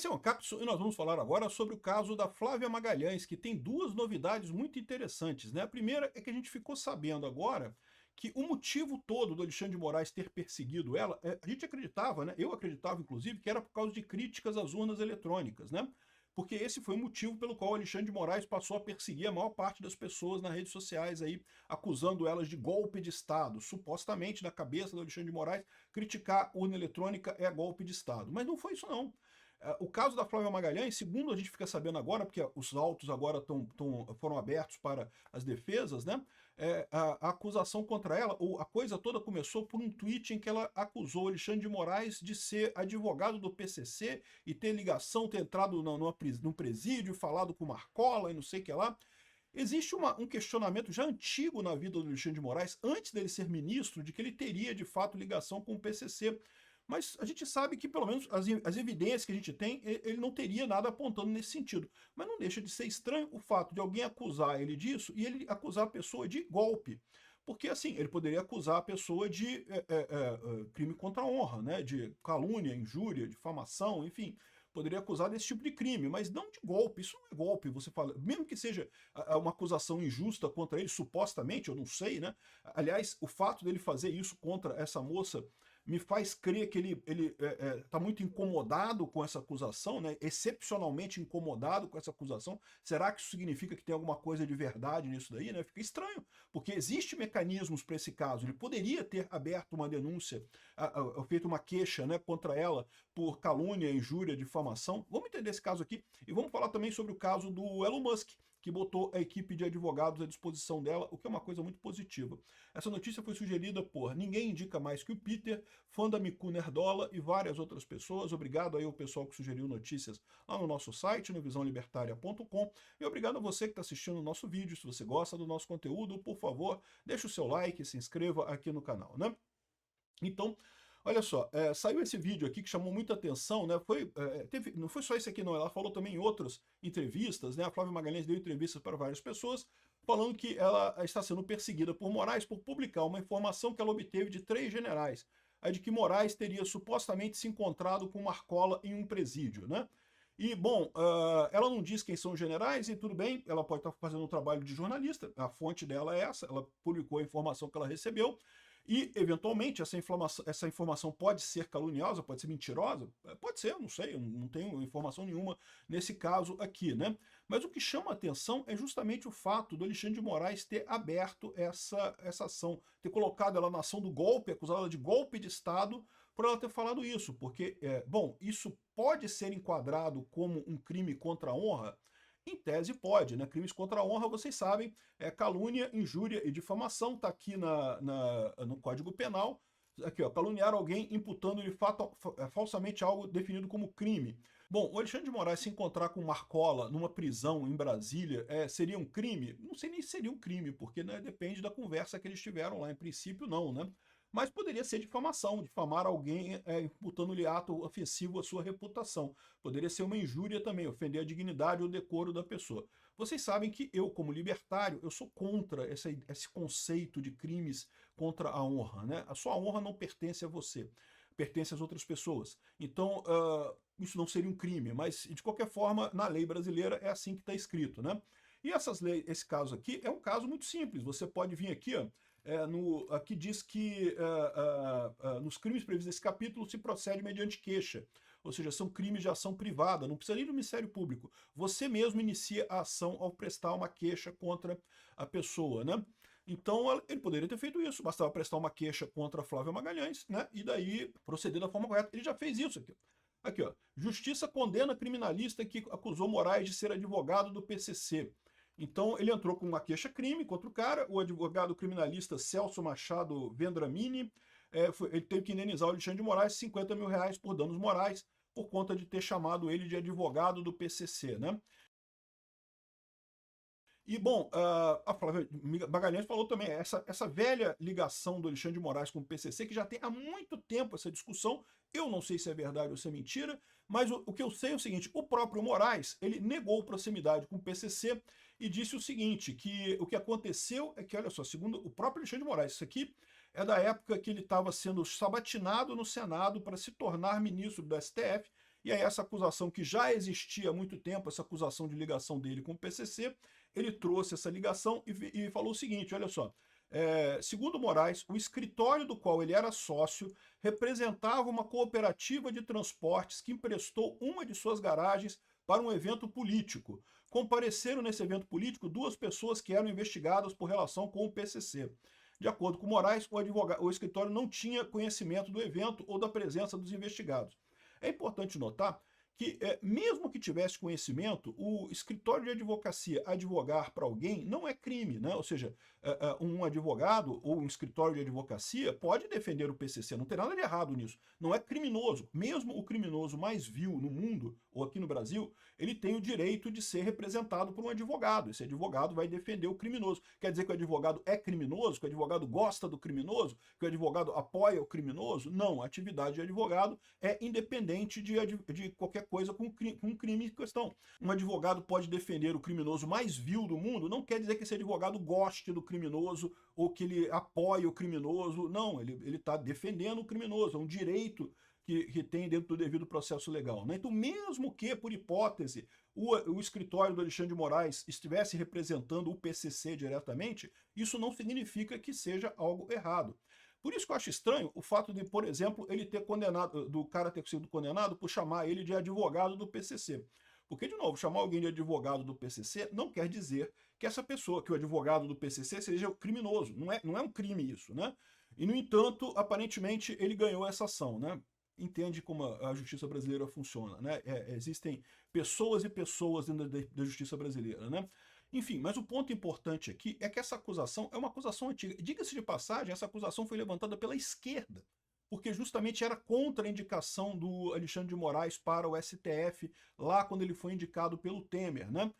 Esse é o Ancapso e nós vamos falar agora sobre o caso da Flávia Magalhães, que tem duas novidades muito interessantes, né? A primeira é que a gente ficou sabendo agora que o motivo todo do Alexandre de Moraes ter perseguido ela, a gente acreditava, né? Eu acreditava, inclusive, que era por causa de críticas às urnas eletrônicas, né? Porque esse foi o motivo pelo qual o Alexandre de Moraes passou a perseguir a maior parte das pessoas nas redes sociais aí, acusando elas de golpe de Estado. Supostamente, na cabeça do Alexandre de Moraes, criticar urna eletrônica é golpe de Estado. Mas não foi isso não. O caso da Flávia Magalhães, segundo a gente fica sabendo agora, porque os autos agora foram abertos para as defesas, né? A acusação contra ela, ou a coisa toda começou por um tweet em que ela acusou Alexandre de Moraes de ser advogado do PCC e ter ligação, ter entrado num presídio, falado com Marcola e não sei o que lá. Existe um questionamento já antigo na vida do Alexandre de Moraes, antes dele ser ministro, de que ele teria de fato ligação com o PCC. Mas a gente sabe que, pelo menos, as evidências que a gente tem, ele não teria nada apontando nesse sentido. Mas não deixa de ser estranho o fato de alguém acusar ele disso e ele acusar a pessoa de golpe. Porque, assim, ele poderia acusar a pessoa de crime contra a honra, né? De calúnia, injúria, difamação, enfim. Poderia acusar desse tipo de crime, mas não de golpe. Isso não é golpe, você fala. Mesmo que seja uma acusação injusta contra ele, supostamente, eu não sei, né? Aliás, o fato dele fazer isso contra essa moça me faz crer que ele está muito incomodado com essa acusação, né? Excepcionalmente incomodado com essa acusação. Será que isso significa que tem alguma coisa de verdade nisso daí? Né? Fica estranho, porque existem mecanismos para esse caso. Ele poderia ter aberto uma denúncia, feito uma queixa, né, contra ela por calúnia, injúria, difamação. Vamos entender esse caso aqui e vamos falar também sobre o caso do Elon Musk, que botou a equipe de advogados à disposição dela, o que é uma coisa muito positiva. Essa notícia foi sugerida por Ninguém Indica Mais Que o Peter, fã da Miku Nerdola e várias outras pessoas. Obrigado aí ao pessoal que sugeriu notícias lá no nosso site, no visãolibertaria.com. E obrigado a você que está assistindo o nosso vídeo. Se você gosta do nosso conteúdo, por favor, deixe o seu like e se inscreva aqui no canal, né? Então, olha só, saiu esse vídeo aqui que chamou muita atenção, né? Não foi só esse aqui não, ela falou também em outras entrevistas, né? A Flávia Magalhães deu entrevistas para várias pessoas, falando que ela está sendo perseguida por Moraes por publicar uma informação que ela obteve de 3 generais, a de que Moraes teria supostamente se encontrado com Marcola em um presídio, né? E, bom, ela não diz quem são os generais, e tudo bem, ela pode estar fazendo um trabalho de jornalista, a fonte dela é essa, ela publicou a informação que ela recebeu, e, eventualmente, essa informação pode ser caluniosa, pode ser mentirosa, pode ser, não sei, eu não tenho informação nenhuma nesse caso aqui, né? Mas o que chama a atenção é justamente o fato do Alexandre de Moraes ter aberto essa ação, ter colocado ela na ação do golpe, acusado ela de golpe de Estado, por ela ter falado isso, porque, bom, isso pode ser enquadrado como um crime contra a honra? Em tese pode, né? Crimes contra a honra, vocês sabem, é calúnia, injúria e difamação, está aqui no Código Penal. Aqui, ó, caluniar alguém imputando-lhe falsamente algo definido como crime. Bom, o Alexandre de Moraes se encontrar com Marcola numa prisão em Brasília seria um crime? Não sei nem se seria um crime, porque, né, depende da conversa que eles tiveram lá. Em princípio, não, né? Mas poderia ser difamação, difamar alguém imputando-lhe ato ofensivo à sua reputação. Poderia ser uma injúria também, ofender a dignidade ou o decoro da pessoa. Vocês sabem que eu, como libertário, eu sou contra esse conceito de crimes contra a honra, né? A sua honra não pertence a você, pertence às outras pessoas. Então, isso não seria um crime, mas, de qualquer forma, na lei brasileira é assim que está escrito, né? E esse caso aqui é um caso muito simples. Você pode vir aqui, ó, aqui diz que nos crimes previstos nesse capítulo se procede mediante queixa. Ou seja, são crimes de ação privada, não precisa nem do Ministério Público. Você mesmo inicia a ação ao prestar uma queixa contra a pessoa, né? Então, ele poderia ter feito isso, bastava prestar uma queixa contra a Flávia Magalhães, né? E daí proceder da forma correta. Ele já fez isso aqui. Aqui, ó. Justiça condena criminalista que acusou Moraes de ser advogado do PCC. Então, ele entrou com uma queixa-crime contra o cara, o advogado criminalista Celso Machado Vendramini, ele teve que indenizar o Alexandre de Moraes R$ 50 mil por danos morais, por conta de ter chamado ele de advogado do PCC, né? E, bom, a Flávia Magalhães falou também, essa velha ligação do Alexandre de Moraes com o PCC, que já tem há muito tempo essa discussão, eu não sei se é verdade ou se é mentira, mas o que eu sei é o seguinte, o próprio Moraes, ele negou proximidade com o PCC e disse o seguinte, que o que aconteceu é que, olha só, segundo o próprio Alexandre de Moraes, isso aqui é da época que ele estava sendo sabatinado no Senado para se tornar ministro do STF, E aí essa acusação que já existia há muito tempo, essa acusação de ligação dele com o PCC, ele trouxe essa ligação e falou o seguinte, olha só, segundo Moraes, o escritório do qual ele era sócio representava uma cooperativa de transportes que emprestou uma de suas garagens para um evento político. Compareceram nesse evento político 2 pessoas que eram investigadas por relação com o PCC. De acordo com Moraes, o escritório não tinha conhecimento do evento ou da presença dos investigados. É importante notar que, mesmo que tivesse conhecimento, o escritório de advocacia advogar para alguém não é crime, né? Ou seja, um advogado ou um escritório de advocacia pode defender o PCC, não tem nada de errado nisso. Não é criminoso. Mesmo o criminoso mais vil no mundo, ou aqui no Brasil, ele tem o direito de ser representado por um advogado. Esse advogado vai defender o criminoso. Quer dizer que o advogado é criminoso? Que o advogado gosta do criminoso? Que o advogado apoia o criminoso? Não, a atividade de advogado é independente de qualquer coisa com um crime em questão. Um advogado pode defender o criminoso mais vil do mundo, não quer dizer que esse advogado goste do criminoso ou que ele apoie o criminoso. Não, ele está defendendo o criminoso, é um direito que tem dentro do devido processo legal, né? Então, mesmo que, por hipótese, o escritório do Alexandre de Moraes estivesse representando o PCC diretamente, isso não significa que seja algo errado. Por isso que eu acho estranho o fato de, por exemplo, ele ter condenado, do cara ter sido condenado por chamar ele de advogado do PCC. Porque, de novo, chamar alguém de advogado do PCC não quer dizer que essa pessoa, que o advogado do PCC seja criminoso. Não é um crime isso, né? E, no entanto, aparentemente, ele ganhou essa ação, né? Entende como a justiça brasileira funciona, né? Existem pessoas e pessoas dentro da justiça brasileira, né? Enfim, mas o ponto importante aqui é que essa acusação é uma acusação antiga. Diga-se de passagem, essa acusação foi levantada pela esquerda, porque justamente era contra a indicação do Alexandre de Moraes para o STF, lá quando ele foi indicado pelo Temer, né?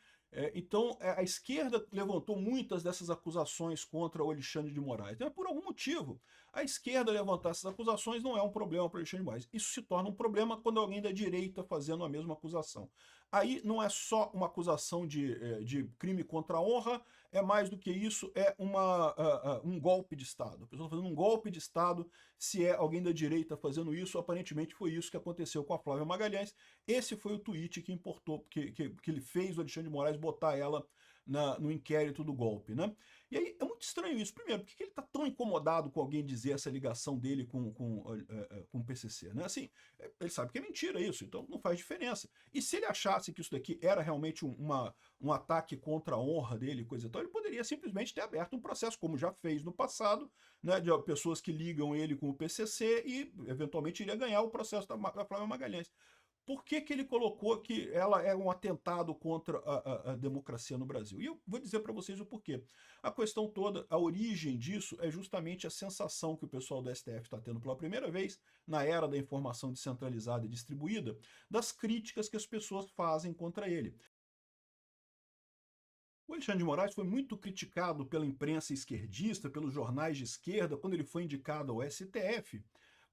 Então, a esquerda levantou muitas dessas acusações contra o Alexandre de Moraes. Então, por algum motivo, a esquerda levantar essas acusações não é um problema para o Alexandre de Moraes. Isso se torna um problema quando alguém da direita fazendo a mesma acusação. Aí não é só uma acusação de crime contra a honra, é mais do que isso, é um golpe de Estado. A pessoa fazendo um golpe de Estado, se é alguém da direita fazendo isso, aparentemente foi isso que aconteceu com a Flávia Magalhães. Esse foi o tweet que importou, que ele fez o Alexandre de Moraes botar ela no inquérito do golpe, né? E aí é muito estranho isso. Primeiro, por que ele está tão incomodado com alguém dizer essa ligação dele com o PCC, né? Assim, ele sabe que é mentira isso, então não faz diferença. E se ele achasse que isso daqui era realmente um ataque contra a honra dele, coisa e tal, ele poderia simplesmente ter aberto um processo, como já fez no passado, né, de pessoas que ligam ele com o PCC e, eventualmente, iria ganhar o processo da Flávia Magalhães. Por que ele colocou que ela é um atentado contra a democracia no Brasil? E eu vou dizer para vocês o porquê. A questão toda, a origem disso é justamente a sensação que o pessoal do STF está tendo pela primeira vez, na era da informação descentralizada e distribuída, das críticas que as pessoas fazem contra ele. O Alexandre de Moraes foi muito criticado pela imprensa esquerdista, pelos jornais de esquerda, quando ele foi indicado ao STF,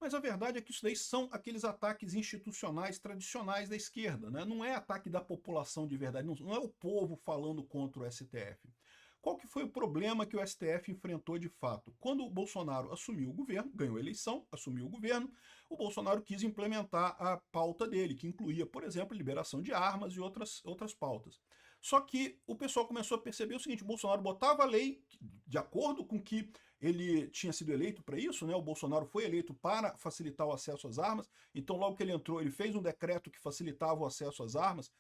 mas a verdade é que isso daí são aqueles ataques institucionais tradicionais da esquerda, né? Não é ataque da população de verdade, não é o povo falando contra o STF. Qual que foi o problema que o STF enfrentou de fato? Quando o Bolsonaro assumiu o governo, ganhou a eleição, assumiu o governo, o Bolsonaro quis implementar a pauta dele, que incluía, por exemplo, liberação de armas e outras pautas. Só que o pessoal começou a perceber o seguinte, o Bolsonaro botava a lei de acordo com que ele tinha sido eleito para isso, né? O Bolsonaro foi eleito para facilitar o acesso às armas, então logo que ele entrou, ele fez um decreto que facilitava o acesso às armas,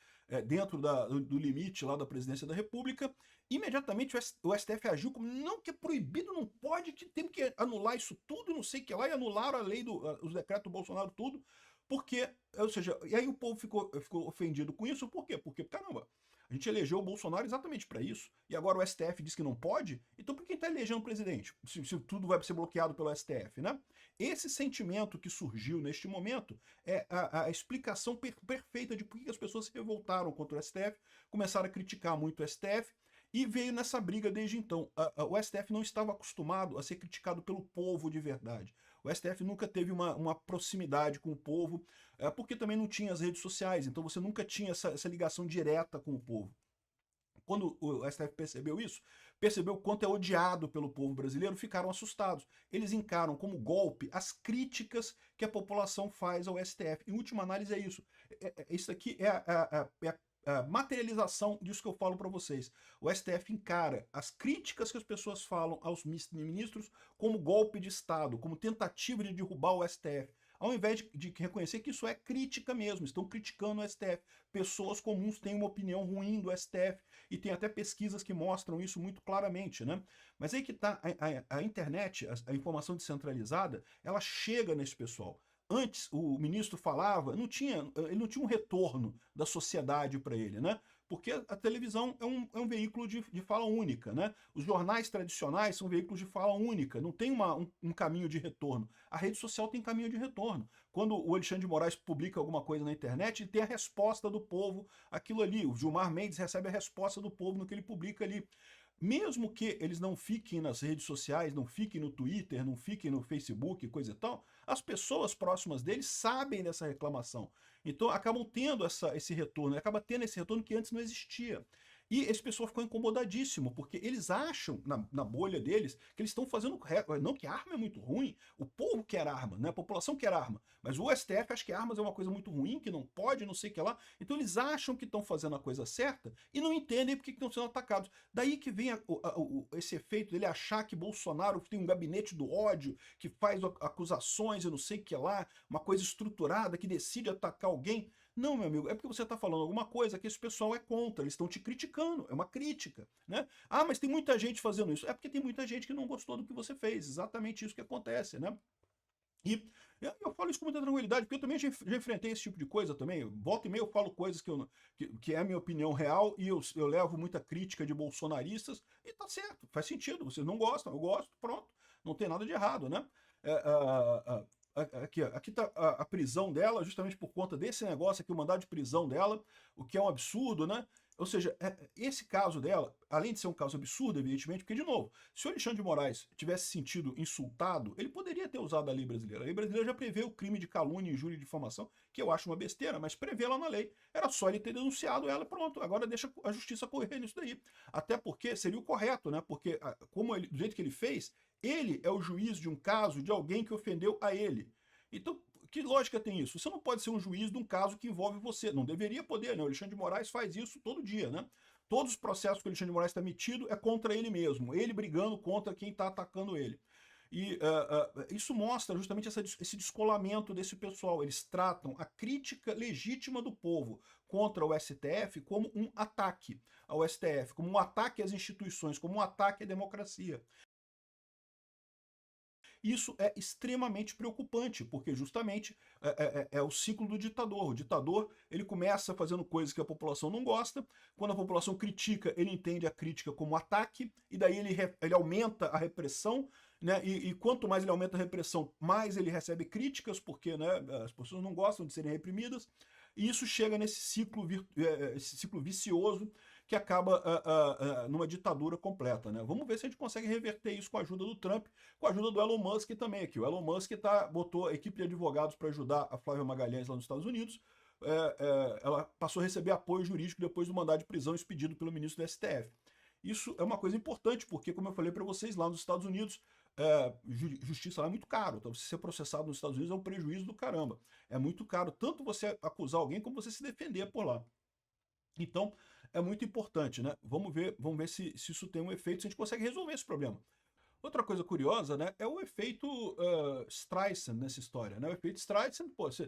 dentro do limite lá da presidência da República. Imediatamente o STF agiu como, não, que é proibido, não pode, que tem que anular isso tudo, não sei o que lá, e anularam a lei, os decretos do Bolsonaro, tudo, porque, ou seja, e aí o povo ficou ofendido com isso, por quê? Porque, caramba, a gente elegeu o Bolsonaro exatamente para isso, e agora o STF diz que não pode, então por que está elegendo o presidente? Se tudo vai ser bloqueado pelo STF, né? Esse sentimento que surgiu neste momento é a explicação perfeita de por que as pessoas se revoltaram contra o STF, começaram a criticar muito o STF, e veio nessa briga desde então. O STF não estava acostumado a ser criticado pelo povo de verdade. O STF nunca teve uma proximidade com o povo, porque também não tinha as redes sociais, então você nunca tinha essa ligação direta com o povo. Quando o STF percebeu isso, percebeu o quanto é odiado pelo povo brasileiro, ficaram assustados. Eles encaram como golpe as críticas que a população faz ao STF. Em última análise é isso. Isso aqui é a materialização disso que eu falo para vocês. O STF encara as críticas que as pessoas falam aos ministros como golpe de Estado, como tentativa de derrubar o STF. Ao invés de reconhecer que isso é crítica mesmo, estão criticando o STF. Pessoas comuns têm uma opinião ruim do STF, e tem até pesquisas que mostram isso muito claramente, né? Mas aí que está a internet, a informação descentralizada, ela chega nesse pessoal. Antes, o ministro falava, ele não tinha um retorno da sociedade para ele, né? Porque a televisão é um veículo de fala única, né? Os jornais tradicionais são veículos de fala única, não tem um caminho de retorno. A rede social tem caminho de retorno. Quando o Alexandre de Moraes publica alguma coisa na internet, ele tem a resposta do povo, aquilo ali. O Gilmar Mendes recebe a resposta do povo no que ele publica ali. Mesmo que eles não fiquem nas redes sociais, não fiquem no Twitter, não fiquem no Facebook, coisa e tal, as pessoas próximas deles sabem dessa reclamação. Então acabam tendo esse retorno, acaba tendo esse retorno que antes não existia. E esse pessoal ficou incomodadíssimo, porque eles acham, na bolha deles, que eles estão fazendo. Não, que arma é muito ruim, o povo quer arma, né? A população quer arma. Mas o STF acha que armas é uma coisa muito ruim, que não pode, não sei o que lá. Então eles acham que estão fazendo a coisa certa e não entendem porque estão sendo atacados. Daí que vem esse efeito dele achar que Bolsonaro tem um gabinete do ódio, que faz acusações e não sei o que lá, uma coisa estruturada, que decide atacar alguém. Não, meu amigo, é porque você está falando alguma coisa que esse pessoal é contra, eles estão te criticando, é uma crítica, né? Ah, mas tem muita gente fazendo isso. É porque tem muita gente que não gostou do que você fez, exatamente isso que acontece, né? E eu falo isso com muita tranquilidade, porque eu também já enfrentei esse tipo de coisa também. Volta e meia eu falo coisas que é a minha opinião real, e eu levo muita crítica de bolsonaristas, e tá certo, faz sentido, vocês não gostam, eu gosto, pronto, não tem nada de errado, né? Aqui tá a prisão dela, justamente por conta desse negócio aqui, o mandado de prisão dela, o que é um absurdo, né? Ou seja, esse caso dela, além de ser um caso absurdo, evidentemente, porque, de novo, se o Alexandre de Moraes tivesse se sentido insultado, ele poderia ter usado a lei brasileira. A lei brasileira já prevê o crime de calúnia, injúria e difamação, que eu acho uma besteira, mas prevê lá na lei. Era só ele ter denunciado ela, pronto, agora deixa a justiça correr nisso daí. Até porque seria o correto, né? Porque, do jeito que ele fez, ele é o juiz de um caso de alguém que ofendeu a ele. Então, que lógica tem isso? Você não pode ser um juiz de um caso que envolve você. Não deveria poder, né? O Alexandre de Moraes faz isso todo dia, né? Todos os processos que o Alexandre de Moraes está metido é contra ele mesmo. Ele brigando contra quem está atacando ele. E isso mostra justamente esse descolamento desse pessoal. Eles tratam a crítica legítima do povo contra o STF como um ataque ao STF, como um ataque às instituições, como um ataque à democracia. Isso é extremamente preocupante, porque justamente é o ciclo do ditador. O ditador, ele começa fazendo coisas que a população não gosta, quando a população critica, ele entende a crítica como ataque, e daí ele aumenta a repressão, né? E quanto mais ele aumenta a repressão, mais ele recebe críticas, porque, né, as pessoas não gostam de serem reprimidas, e isso chega nesse esse ciclo vicioso que acaba numa ditadura completa, né? Vamos ver se a gente consegue reverter isso com a ajuda do Trump, com a ajuda do Elon Musk também aqui. O Elon Musk botou a equipe de advogados para ajudar a Flávia Magalhães lá nos Estados Unidos. Ela passou a receber apoio jurídico depois do mandado de prisão expedido pelo ministro do STF. Isso é uma coisa importante, porque, como eu falei para vocês, lá nos Estados Unidos, justiça lá é muito caro. Então, você ser processado nos Estados Unidos é um prejuízo do caramba. É muito caro, tanto você acusar alguém, como você se defender por lá. Então, é muito importante, né? Vamos ver se isso tem um efeito, se a gente consegue resolver esse problema. Outra coisa curiosa, né, é o efeito Streisand nessa história, né? O efeito Streisand, pô, se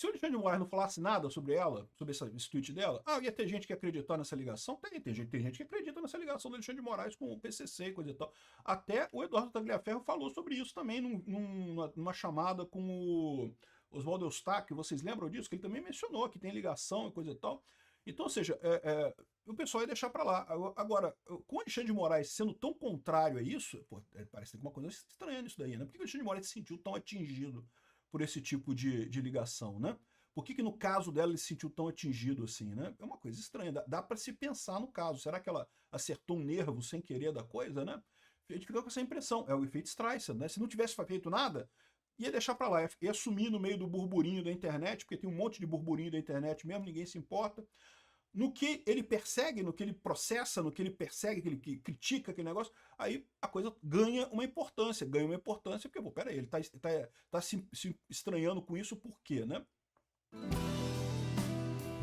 o Alexandre de Moraes não falasse nada sobre ela, sobre esse tweet dela, ia ter gente que acreditar nessa ligação? Tem gente que acredita nessa ligação do Alexandre de Moraes com o PCC e coisa e tal. Até o Eduardo Tagliaferro falou sobre isso também numa chamada com o Oswaldo Eustáquio, vocês lembram disso? Que ele também mencionou que tem ligação e coisa e tal. Então, ou seja, o pessoal ia deixar para lá. Agora, com o Alexandre de Moraes sendo tão contrário a isso, pô, parece ter uma coisa estranha nisso daí, né? Por que o Alexandre de Moraes se sentiu tão atingido por esse tipo de ligação, né? Por que no caso dela ele se sentiu tão atingido assim, né? É uma coisa estranha, dá para se pensar no caso. Será que ela acertou um nervo sem querer da coisa, né? A gente fica com essa impressão, é o efeito Streisand, né? Se não tivesse feito nada, ia deixar para lá, ia sumir no meio do burburinho da internet, porque tem um monte de burburinho da internet mesmo, ninguém se importa. No que ele persegue, no que ele processa, no que ele persegue, que ele critica aquele negócio, aí a coisa ganha uma importância, porque, pô, peraí, ele tá se estranhando com isso por quê, né?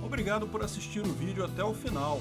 Obrigado por assistir o vídeo até o final.